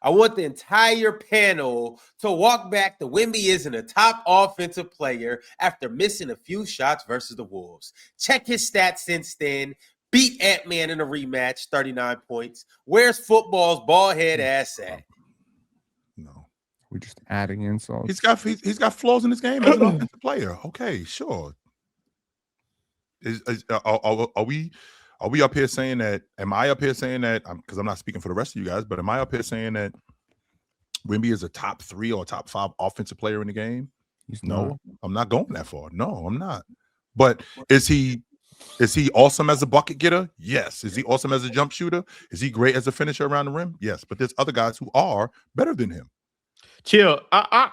I want the entire panel to walk back to Wemby isn't a top offensive player after missing a few shots versus the Wolves. Check his stats since then. Beat Ant-Man in a rematch, 39 points. Where's football's bald head ass at? No. We're just adding insults. He's got flaws in his game as an offensive player. Okay, sure. Are we up here saying that? Am I up here saying that? Because I'm not speaking for the rest of you guys, but am I up here saying that Wemby is a top 3 or top 5 offensive player in the game? No, I'm not going that far. No, I'm not. But is he awesome as a bucket getter? Yes. Is he awesome as a jump shooter? Is he great as a finisher around the rim? Yes. But there's other guys who are better than him. Chill. I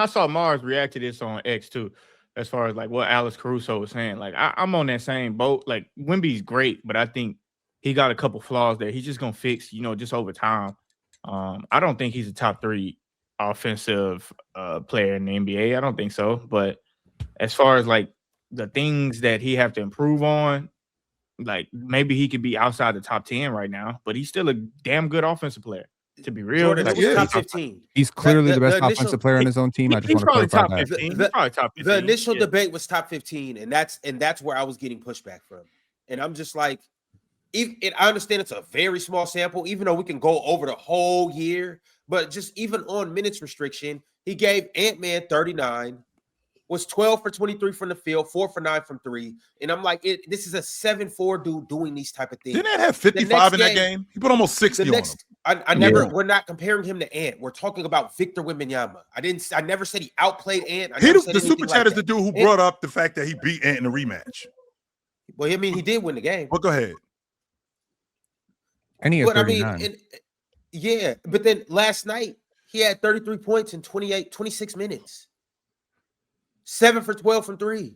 saw Mars react to this on X too, as far as like what Alex Caruso was saying. Like I'm on that same boat. Like Wemby's great, but I think he got a couple flaws that he's just gonna fix, just over time. I don't think he's a top 3 offensive player in the NBA. I don't think so. But as far as like the things that he have to improve on, like maybe he could be outside the top 10 right now, but he's still a damn good offensive player. To be real, Jordan, it was top 15. He's clearly the best offensive player on his own team. I just want to clarify that. He's probably top 15. The initial debate was top 15, and that's where I was getting pushback from. And I'm just like, I understand it's a very small sample, even though we can go over the whole year. But just even on minutes restriction, he gave Ant-Man 39, was 12 for 23 from the field, 4 for 9 from 3. And I'm like, this is a 7'4" dude doing these type of things. Didn't that have 55 in that game? He put almost 60 on him. We're not comparing him to Ant. We're talking about Victor Wembanyama. I never said he outplayed Ant. The super chat is the dude who brought up the fact that he beat Ant in the rematch. Well, I mean, he did win the game. Well, go ahead. And he had 39. But then last night he had 33 points in 26 minutes. 7 for 12 from 3.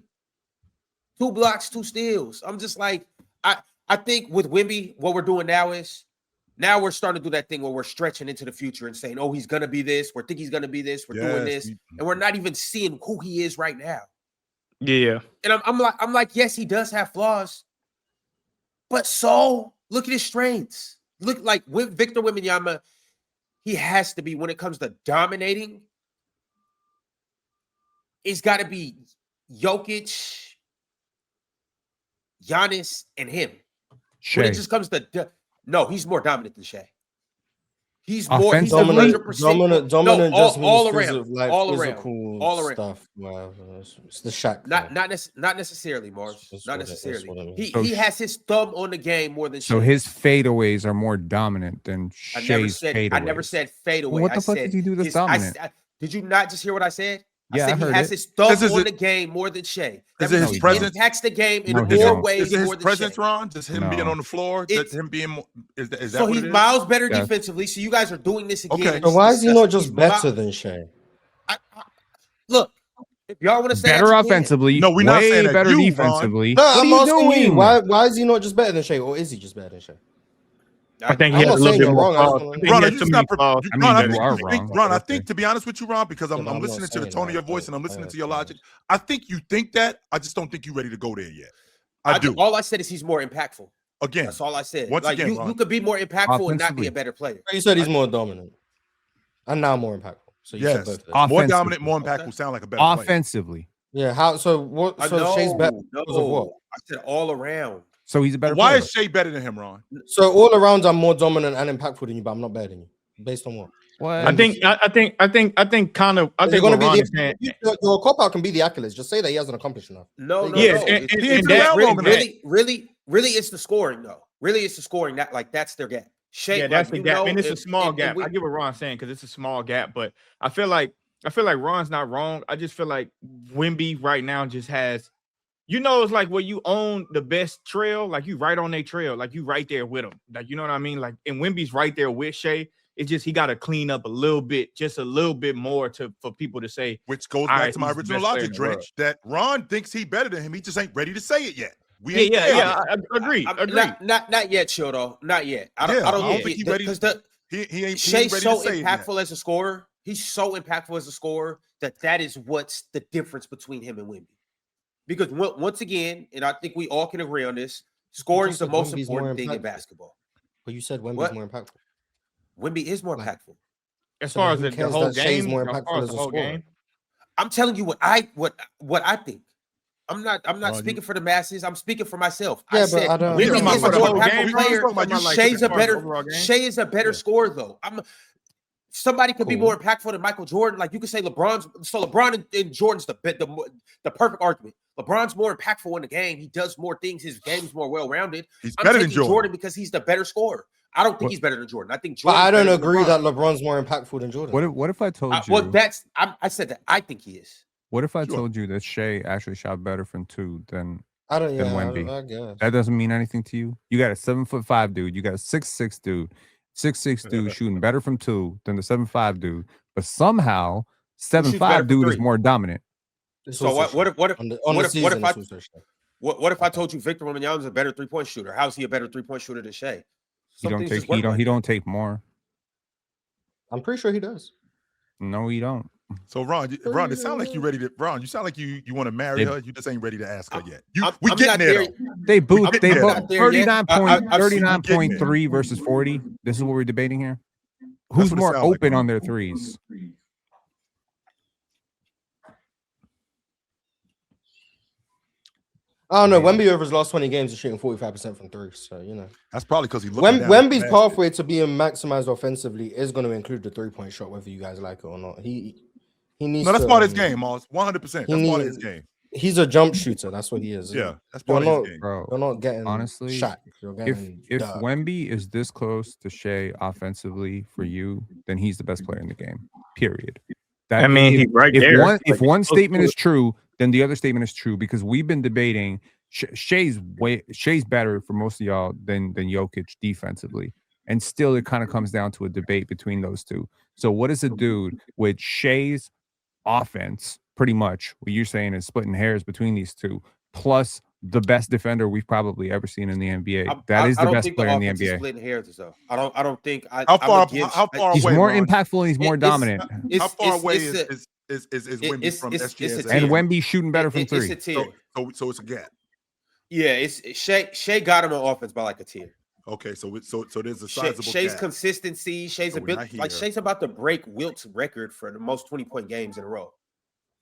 2 blocks, 2 steals. I'm just like, I think with Wemby, what we're doing now is we're starting to do that thing where we're stretching into the future and saying, oh, he's going to be this. We think he's going to be this. We're doing this. And we're not even seeing who he is right now. Yeah. And I'm like, yes, he does have flaws. But so look at his strengths. Look like with Victor Wembanyama, he has to be, when it comes to dominating, it's got to be Jokic, Giannis, and him. Shea. When it just comes to no, he's more dominant than Shea. He's Offensive, more. He's 100% dominant. No, just all means around, like all physical around stuff. It's the Shaq. Not necessarily, Mars. Not necessarily. I mean. He has his thumb on the game more than Shea. So his fadeaways are more dominant than Shea's fadeaways. I never said fadeaway. Well, what the fuck did he do that's dominant? Did you not just hear what I said? I Yeah, said I heard he has it. his thumb on the game more than Shea. Is it his presence? He impacts the game in more ways Is it his more than presence, Shea. Ron? Just him being on the floor? Just him being is that so what he's it is? miles better defensively. So you guys are doing this again. Okay. So why is he not just better than Shea? Look, if y'all want to say better offensively, no, we're not saying that. better You, defensively. No, I'm What are you asking you. doing? Why is he not just better than Shea, or is he just better than Shea? I think he I'm has a not little saying bit you're more. wrong. Ron, are you just not Ron, I think, to be honest with you, Ron, because I'm I'm listening not to the saying tone of your that, voice but and I'm listening to your yeah. logic. I think you think that. I just don't think you're ready to go there yet. I do. All I said is he's more impactful. Again, That's all I said. once like again, you Ron. could be more impactful and not be a better player. You said he's more dominant, and now more impactful. So you said Yes, both of those. more dominant, more impactful. Sound like a better player. Offensively. Yeah. How? So what? So Shea's better because of what? I said all around. So he's a better Why player. is Shea better than him, Ron? So all around, I'm more dominant and impactful than you, but I'm not better than you. Based on what? What? I think kind of. I think going what to Ron be is saying. your cop out can be the accolades. Just say that he hasn't accomplished enough. No. Yes, It's- and He ain't it's been around long enough. really, it's the scoring though. Really, it's the scoring. That's their gap. Shea, Yeah, that's the gap, and it's a small and gap. I get what Ron's saying because it's a small gap, but I feel like Ron's not wrong. I just feel like Wemby right now just has, it's like where you own the best trail, like you right on their trail, like you right there with them, like you know what I mean. Like, and Wemby's right there with Shea. It's just he got to clean up a little bit, just a little bit more for people to say. Which goes back to my original logic, Drench, that Ron thinks he better than him. He just ain't ready to say it yet. Yeah, I agree. Not yet, Chill though. Not yet. I don't think he's ready. Because Shea's so impactful as a scorer. He's so impactful as a scorer that is what's the difference between him and Wemby. Because once again, and I think we all can agree on this, scoring is the most important thing in basketball. But you said Wemby's more impactful. Wemby is more Like, impactful. As So far as who the cares whole that Shea's game, more as far impactful as as the a whole scorer? game. I'm telling you what I think. I'm not Ron, speaking for the masses. I'm speaking for myself. Yeah, I but said I don't. You Wemby talking about is for a the more whole impactful game, player. bro? Talking about like Shea's a as far as the better overall game? Shea is a better scorer though. Somebody could be Cool. more impactful than Michael Jordan. Like you could say LeBron and Jordan's the perfect argument. LeBron's more impactful in the game. He does more things. His game's more well-rounded. He's I'm better than taking Jordan. because he's the better scorer. I don't think What- he's better than Jordan. I think But Jordan. I don't agree that LeBron's more impactful than Jordan. What if I told you? Well, I said that I think he is. What if I Sure. told you that Shea actually shot better from 2 than I don't. than Yeah, Wemby? I guess. That doesn't mean anything to you. You got a 7'5" dude. You got a 6'6" dude. 6'6" dude shooting better from 2 than the 7'5" dude. But somehow better 7'5" from dude is 3? more dominant. It's So also what if on the what season, if I it's also Shea. what if I told you Victor Wembanyama is a better 3-point shooter? How is he a better 3-point shooter than Shea? He Some don't things take just work like he that. don't take more. I'm pretty sure he does. No, he don't. So Ron, it sounds like you ready to Ron. You sound like you want to marry They- her. You just ain't ready to ask her yet. I'm We not getting there. there. Though. They both I'm they not both there yet. 39.3 versus 40. This is what we're debating here. Who's what it more sound like, open Ron. on their threes? I don't know. Maybe. Wemby over his last 20 games is shooting 45% from 3. So That's probably because he looking down. Wemby's at the basket. pathway to being maximized offensively is going to include the 3-point shot, whether you guys like it or not. He needs. No, that's to, part of his game, Moss. 100%. That's he part of his needs- game. He's a jump shooter. That's what he is. Yeah, that's You're part of not, his game. Bro, you're not getting honestly, Shaq. You're if getting Dirk. Wemby is this close to Shea offensively for you, then he's the best player in the game. Period. I mean, he's right there. If Like, one close statement to is true, then the other statement is true because we've been debating Shea's better for most of y'all than Jokic defensively, and still it kind of comes down to a debate between those two. So what is a dude with Shea's offense? Pretty much what you're saying is splitting hairs between these two, plus the best defender we've probably ever seen in the NBA. That is the best player in the offense is NBA. splitting hairs though. I don't think. How far He's away, more Ron? impactful and he's more dominant. How far away is Wemby from it's SGA? a And tier. Wemby shooting better from It's 3. a tier. So it's a gap. Yeah, it's Shea got him on offense by like a tier. Okay, so there's a sizable Shea's gap. consistency. Shea's So we're not ability. Like here. Shea's about to break Wilt's record for the most 20-point games in a row.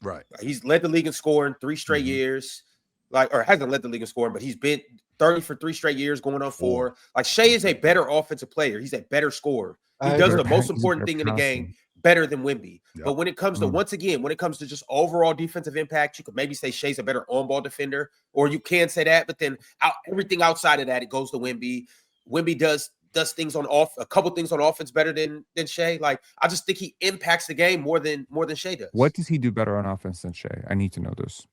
Right. He's led the league in scoring 3 straight years. Or hasn't led the league in scoring, but he's been 30 for 3 straight years, going on 4. Like Shea is a better offensive player. He's a better scorer. He does the most important thing in the game better than Wemby. Yep. But when it comes to when it comes to just overall defensive impact, you could maybe say Shea's a better on-ball defender, or you can say that. But then everything outside of that, it goes to Wemby. Wemby does things on a couple things on offense better than Shea. Like I just think he impacts the game more than Shea does. What does he do better on offense than Shea? I need to know this.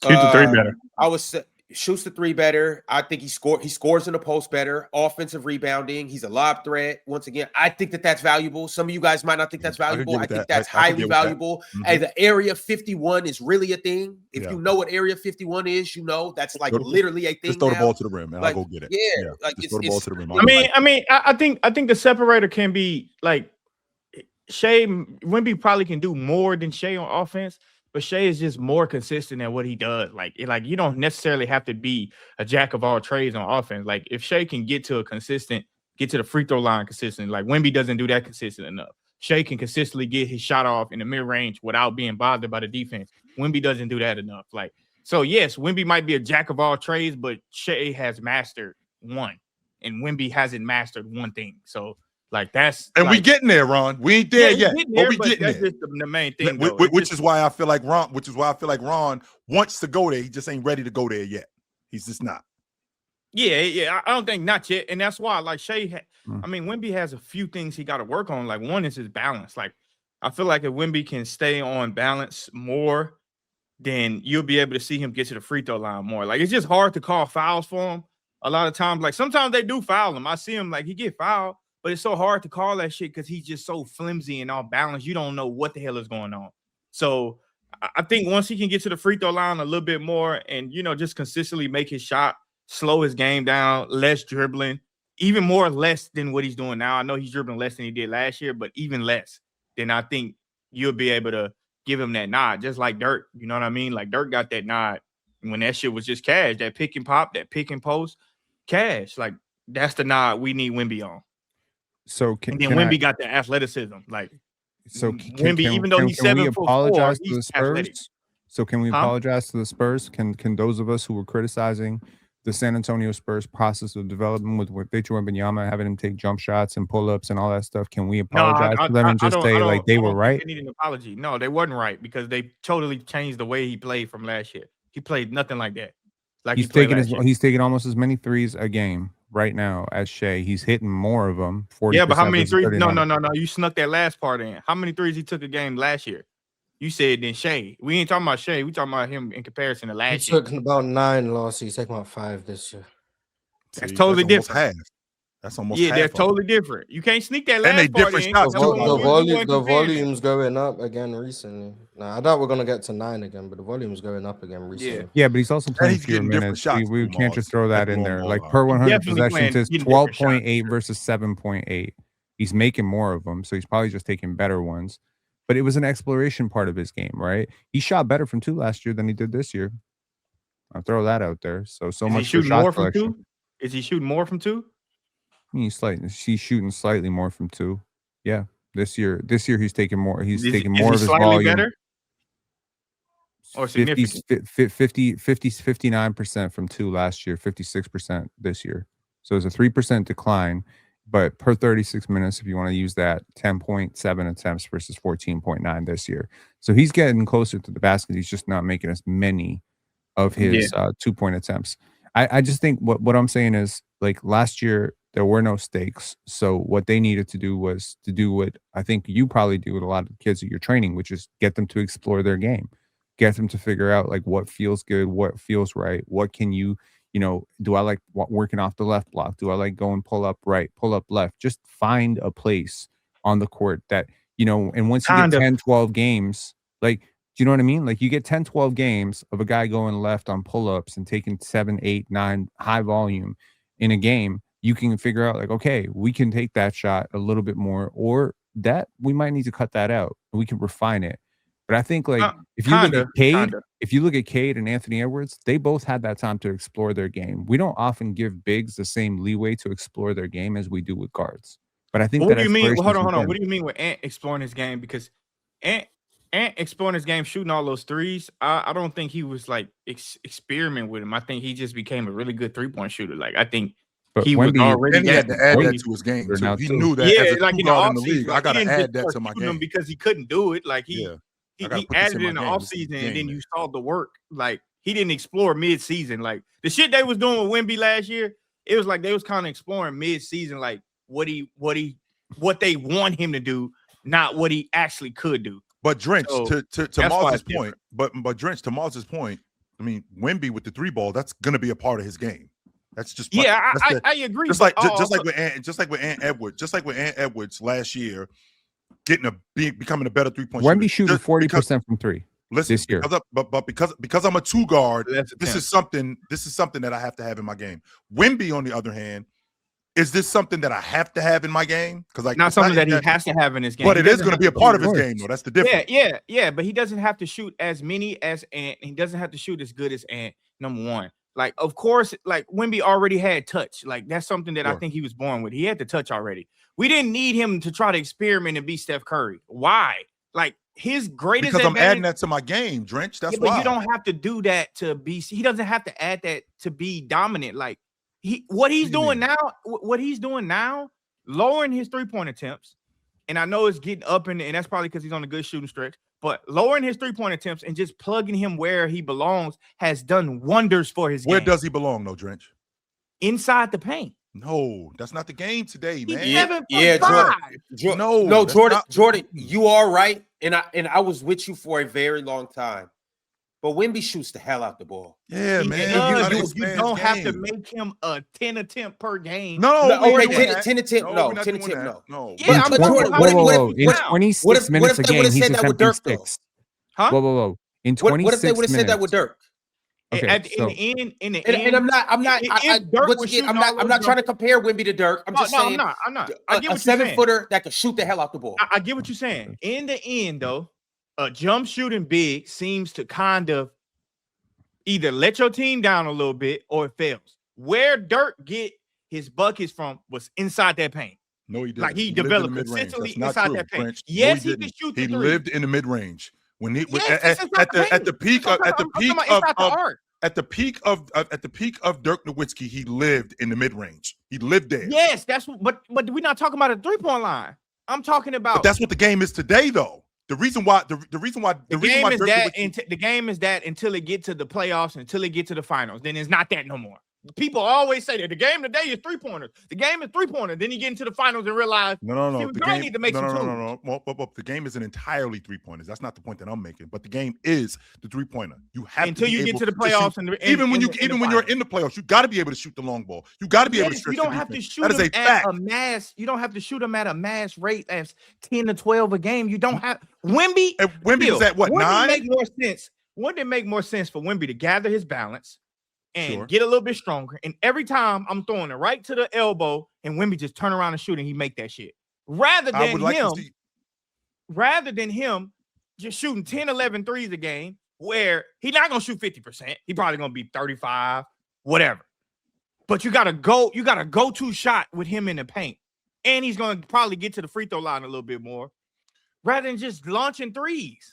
Shoot the 3 better. I would say shoots the 3 better. I think he scores in the post better. Offensive rebounding. He's a lob threat. Once again, I think that's valuable. Some of you guys might not think that's valuable. I think that's highly valuable. Hey, the Area 51 is really a thing. If you know what Area 51 is, that's like literally a thing. Just throw the now. ball to the rim and Like, I'll go get it. Yeah, like just throw the ball to the rim. I think the separator can be like Wemby probably can do more than Shea on offense. But Shea is just more consistent at what he does. Like you don't necessarily have to be a jack of all trades on offense. Like if Shea can get to the free throw line consistently, like Wemby doesn't do that consistent enough. Shea can consistently get his shot off in the mid range without being bothered by the defense. Wemby doesn't do that enough. Like so, yes, Wemby might be a jack of all trades, but Shea has mastered one, and Wemby hasn't mastered one thing. So. Like that's and we getting there, Ron. We ain't there yet, but we getting that's there. just the main thing, which is why I feel like Ron wants to go there. He just ain't ready to go there yet. He's just not. Yeah. I don't think not yet, and that's why like Shea. I mean, Wemby has a few things he got to work on. Like one is his balance. Like I feel like if Wemby can stay on balance more, then you'll be able to see him get to the free throw line more. Like it's just hard to call fouls for him. A lot of times, like sometimes they do foul him. I see him like he get fouled. But it's so hard to call that shit because he's just so flimsy and off balance. You don't know what the hell is going on. So I think once he can get to the free throw line a little bit more and, just consistently make his shot, slow his game down, less dribbling, even more less than what he's doing now. I know he's dribbling less than he did last year, but even less, then I think you'll be able to give him that nod, just like Dirk. You know what I mean? Like Dirk got that nod when that shit was just cash, that pick and pop, that pick and post, cash. Like that's the nod we need Wemby on. So And then Wemby got the athleticism. Like, so Wemby, even though he's 7 foot 4, to the he's athletic. Spurs? So can we apologize to the Spurs? Can those of us who were criticizing the San Antonio Spurs process of development with Victor Wembanyama having him take jump shots and pull-ups and all that stuff, can we apologize to them and just say like they were right? They need an apology. No, they wasn't right because they totally changed the way he played from last year. He played nothing like that. Like he's taking almost as many threes a game right now as Shea. He's hitting more of them. 40%. Yeah, but how many threes? No. You snuck that last part in. How many threes he took a game last year? You said then Shea. We ain't talking about Shea. We talking about him in comparison to last year. He took about 9 last year. He's taking about 5 this year. That's totally different. That's almost half. They're totally different. You can't sneak that last and they part different in. shots too. The volume's going up again recently. Now I doubt we're gonna get to 9 again, but the volume's going up again recently. Yeah, but he's also playing fewer minutes. We can't just throw that in there. Like per 100 possessions is 12.8 versus 7.8. He's making more of them, so he's probably just taking better ones. But it was an exploration part of his game, right? He shot better from 2 last year than he did this year. I'll throw that out there. So much for shot selection. Is he shooting more from 2? He's shooting slightly more from 2. Yeah. This year he's taking more. He's taking more of his volume. Better? Or significant? 59% from 2 last year, 56% this year. So it's a 3% decline. But per 36 minutes, if you want to use that, 10.7 attempts versus 14.9 this year. So he's getting closer to the basket. He's just not making as many of his 2-point attempts. I just think what I'm saying is, like, last year, there were no stakes. So what they needed to do was to do what I think you probably do with a lot of kids that you're training, which is get them to explore their game. Get them to figure out, like, what feels good, what feels right, what can you do I like working off the left block? Do I like going pull up right, pull up left? Just find a place on the court that, and once you get 10, 12 games, like, do you know what I mean? Like, you get 10, 12 games of a guy going left on pull-ups and taking 7, 8, 9 high volume in a game, you can figure out, like, okay, we can take that shot a little bit more, or that we might need to cut that out. We can refine it. But I think, like, if you look at Cade and Anthony Edwards, they both had that time to explore their game. We don't often give bigs the same leeway to explore their game as we do with guards. But I think what do you mean? Hold on. What do you mean with Ant exploring his game? Because Ant exploring his game, shooting all those threes, I don't think he was like experiment with him. I think he just became a really good 3-point shooter. Like, I think he was already. And he had to add that to his game. So he knew that as a like in the league, I got to add that to my game because he couldn't do it. Like he added it in the offseason, and then you saw the work. Like, he didn't explore mid-season. Like, the shit they was doing with Wemby last year, it was like they was kind of exploring mid-season, like what they want him to do, not what he actually could do. But Drench, to Mars' point, but Drench, to Mars' point, I mean, Wemby with the 3 ball, that's gonna be a part of his game. That's just I agree. Just like with Ant Edwards last year. Becoming a better 3-point shooter. Wemby shooting 40% from 3 this year. Because I'm a 2 guard, this is something that I have to have in my game. Wemby, on the other hand, is this something that I have to have in my game? Because like not something that he has to have in his game. But it is going to be a part of his game, though. That's the difference. Yeah. But he doesn't have to shoot as many as Ant. He doesn't have to shoot as good as Ant. Number one. Like, of course, like, Wemby already had touch. Like, that's something that I think he was born with. He had the touch already. We didn't need him to try to experiment and be Steph Curry. Why? Like, his greatest because I'm adding that to my game, Drench. That's why. But you don't have to do that to be. He doesn't have to add that to be dominant. Like, what he's doing now, lowering his 3-point attempts, and I know it's getting up, and that's probably because he's on a good shooting stretch. But lowering his 3-point attempts and just plugging him where he belongs has done wonders for his game. Where does he belong, though, Drench? Inside the paint. No, that's not the game today, man. He's 7'5". Jordan, you are right, and I was with you for a very long time. But Wemby shoots the hell out the ball. Yeah, man. You don't have to make him a 10 attempt per game. No, 10 attempt. No. Yeah, in 26 minutes a game, he's attempting 6. Huh? Whoa. In 26 minutes. What if they would have said that with Dirk? Okay, in the end, I'm not trying to compare Wemby to Dirk. I'm just saying. I'm not. I get what a 7-footer that can shoot the hell out the ball. I get what you're saying. In the end, though, a jump shooting big seems to kind of either let your team down a little bit or it fails. Where Dirk get his buckets from was inside that paint. No, he didn't. Like he lived in the developed mid-range. consistently That's not inside true, that paint. French. Yes, no, he can shoot the He three. lived in the mid-range when he Yes, at the peak of Dirk Nowitzki. He lived in the mid-range. He lived there. Yes, that's what. But we're not talking about a 3-point line. I'm talking about. But that's what the game is today, though. The game is that until it get to the playoffs, until it get to the finals, then it's not that no more. People always say that the game today is 3-pointers. The game is 3-pointers. Then you get into the finals and realize no. we might need to make some tools. Well, the game isn't entirely 3-pointers. That's not the point that I'm making. But the game is the 3-pointer. You have until to you get to the playoffs and even when you're in the playoffs, you got to be able to shoot the long ball. You got to be able to stretch. You don't have to shoot that is them a at fact. a mass. You don't have to shoot them at a mass rate as 10 to 12 a game. You don't have Wemby. And Wemby was at what, 9? Wouldn't it make more sense for Wemby to gather his balance and Sure. get a little bit stronger? And every time I'm throwing it right to the elbow, and Wemby just turn around and shoot, and he make that shit. Rather than him just shooting 10, 11 threes a game, where he's not gonna shoot 50%. He probably gonna be 35, whatever. But you got a go-to shot with him in the paint, and he's gonna probably get to the free throw line a little bit more, rather than just launching threes.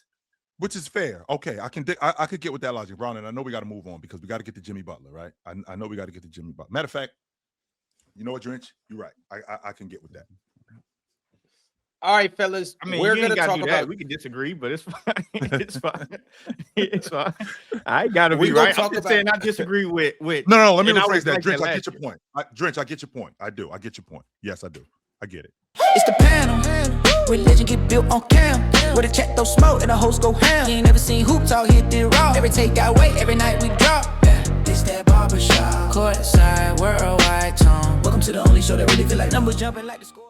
Which is fair. Okay, I could get with that logic, Brown, and I know we got to move on because we got to get to Jimmy Butler, right? I know we got to get to Jimmy Butler. Matter of fact, you know what, Drench? You're right. I can get with that. All right, fellas. I mean, we're going to talk do about. that. We can disagree, but it's fine. It's fine. It's fine. I got to We be gonna right. I'm talk just about- saying I disagree with. No. Let me and I rephrase was that. like Drench, that I last get your point. Drench, I get your point. I do. I get your point. Yes, I do. I get it. It's the panel. Religion get built on cam. Where the check throw smoke and the hoes go ham. You ain't never seen hoops out here did raw. Every take got weight, every night we drop. This that barbershop. Courtside, worldwide tone. Welcome to the only show that really feel like numbers jumping like the score.